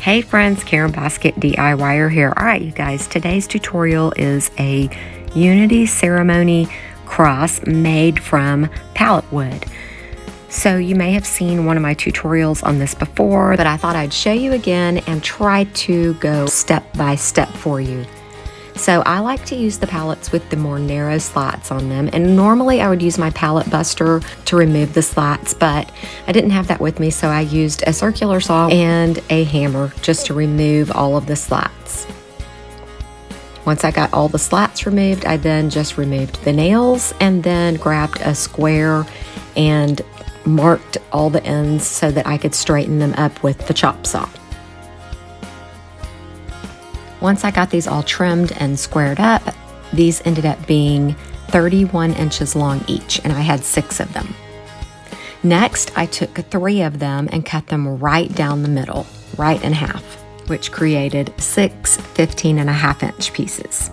Hey friends, Karen Basket DIYer here. Alright you guys, today's tutorial is a Unity Ceremony cross made from pallet wood. So you may have seen one of my tutorials on this before, but I thought I'd show you again and try to go step by step for you. So I like to use the pallets with the more narrow slats on them, and normally I would use my pallet buster to remove the slats, but I didn't have that with me, so I used a circular saw and a hammer just to remove all of the slats. Once I got all the slats removed, I then just removed the nails and then grabbed a square and marked all the ends so that I could straighten them up with the chop saw. Once I got these all trimmed and squared up, these ended up being 31 inches long each, and I had 6 of them. Next, I took 3 of them and cut them right down the middle, right in half, which created 6 15.5-inch pieces.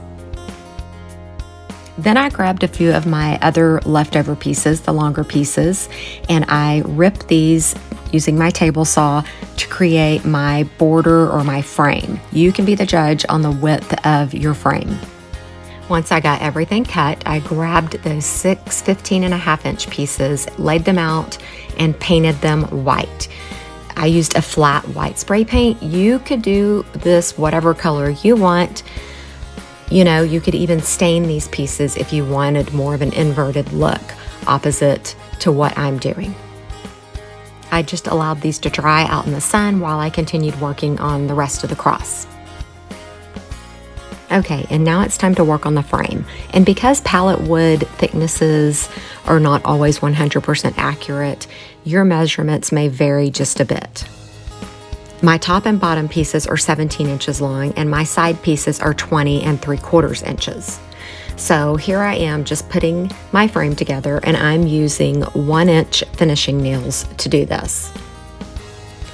Then I grabbed a few of my other leftover pieces, the longer pieces, and I ripped these using my table saw to create my border or my frame. You can be the judge on the width of your frame. Once I got everything cut, I grabbed those 6 15.5-inch pieces, laid them out, and painted them white. I used a flat white spray paint. You could do this whatever color you want. You know, you could even stain these pieces if you wanted more of an inverted look, opposite to what I'm doing. I just allowed these to dry out in the sun while I continued working on the rest of the cross. Okay, and now it's time to work on the frame. And because pallet wood thicknesses are not always 100% accurate, your measurements may vary just a bit. My top and bottom pieces are 17 inches long, and my side pieces are 20 3/4 inches. So here I am just putting my frame together, and I'm using 1-inch finishing nails to do this.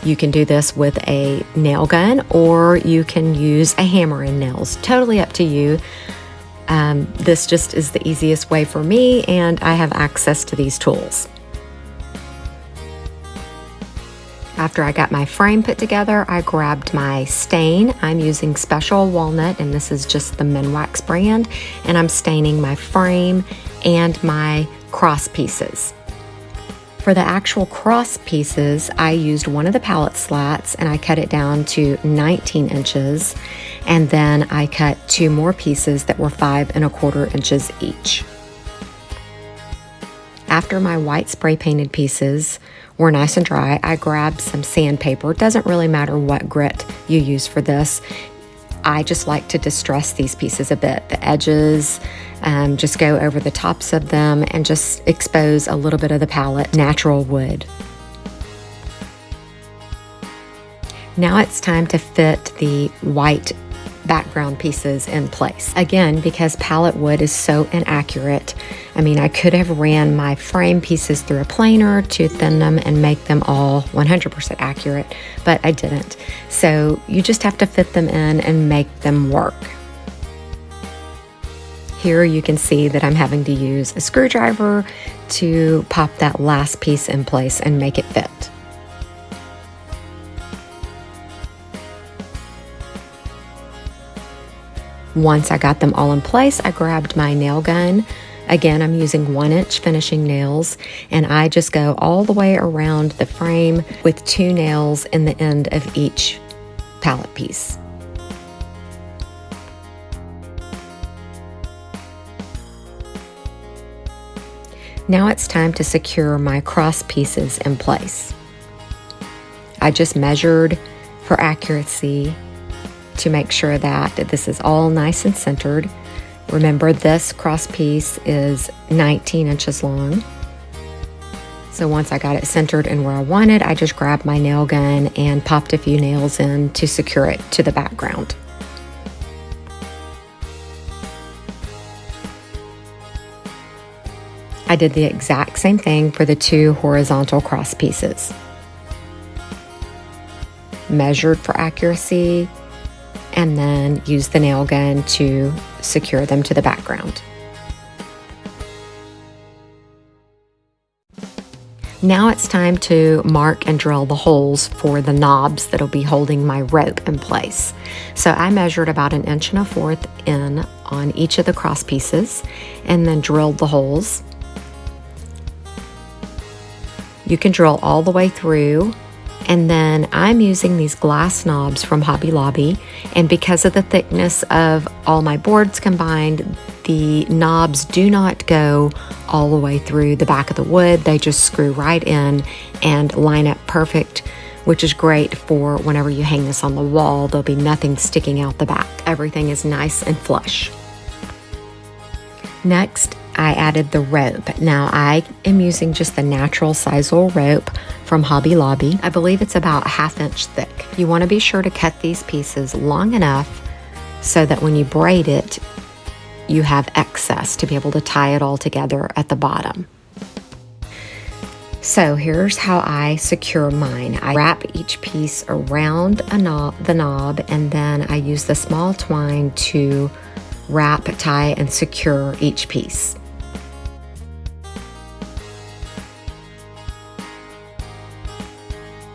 You can do this with a nail gun, or you can use a hammer and nails. Totally up to you. This just is the easiest way for me, and I have access to these tools. After I got my frame put together, I grabbed my stain. I'm using Special Walnut, and this is just the Minwax brand, and I'm staining my frame and my cross pieces. For the actual cross pieces, I used one of the pallet slats and I cut it down to 19 inches, and then I cut 2 more pieces that were 5 1/4 inches each. After my white spray painted pieces were nice and dry, I grabbed some sandpaper. It doesn't really matter what grit you use for this. I just like to distress these pieces a bit. The edges, just go over the tops of them and just expose a little bit of the palette natural wood. Now it's time to fit the white background pieces in place. Again, because pallet wood is so inaccurate, I mean, I could have ran my frame pieces through a planer to thin them and make them all 100% accurate, but I didn't. So you just have to fit them in and make them work. Here you can see that I'm having to use a screwdriver to pop that last piece in place and make it fit. Once I got them all in place, I grabbed my nail gun. Again, I'm using 1-inch finishing nails, and I just go all the way around the frame with 2 nails in the end of each pallet piece. Now it's time to secure my cross pieces in place. I just measured for accuracy to make sure that this is all nice and centered. Remember, this cross piece is 19 inches long. So once I got it centered and where I wanted, I just grabbed my nail gun and popped a few nails in to secure it to the background. I did the exact same thing for the 2 horizontal cross pieces. Measured for accuracy, and then use the nail gun to secure them to the background. Now it's time to mark and drill the holes for the knobs that'll be holding my rope in place. So I measured about 1.25 inches in on each of the cross pieces and then drilled the holes. You can drill all the way through, and then I'm using these glass knobs from Hobby Lobby, and because of the thickness of all my boards combined, the knobs do not go all the way through the back of the wood. They just screw right in and line up perfect, which is great for whenever you hang this on the wall. There'll be nothing sticking out the back. Everything is nice and flush. Next, I added the rope. Now I am using just the natural sisal rope from Hobby Lobby. I believe it's about 1/2 inch thick. You want to be sure to cut these pieces long enough so that when you braid it, you have excess to be able to tie it all together at the bottom. So here's how I secure mine. I wrap each piece around the knob, and then I use the small twine to wrap, tie, and secure each piece.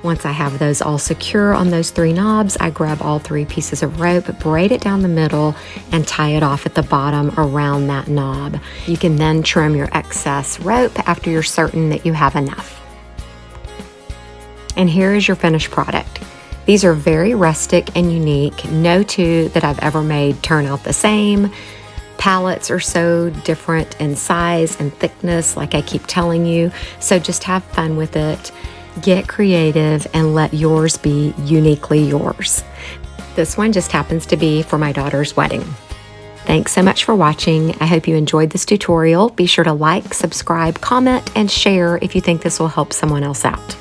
Once I have those all secure on those 3 knobs, I grab all 3 pieces of rope, braid it down the middle, and tie it off at the bottom around that knob. You can then trim your excess rope after you're certain that you have enough. And here is your finished product. These are very rustic and unique. No two that I've ever made turn out the same. Pallets are so different in size and thickness, like I keep telling you. So just have fun with it. Get creative and let yours be uniquely yours. This one just happens to be for my daughter's wedding. Thanks so much for watching. I hope you enjoyed this tutorial. Be sure to like, subscribe, comment, and share if you think this will help someone else out.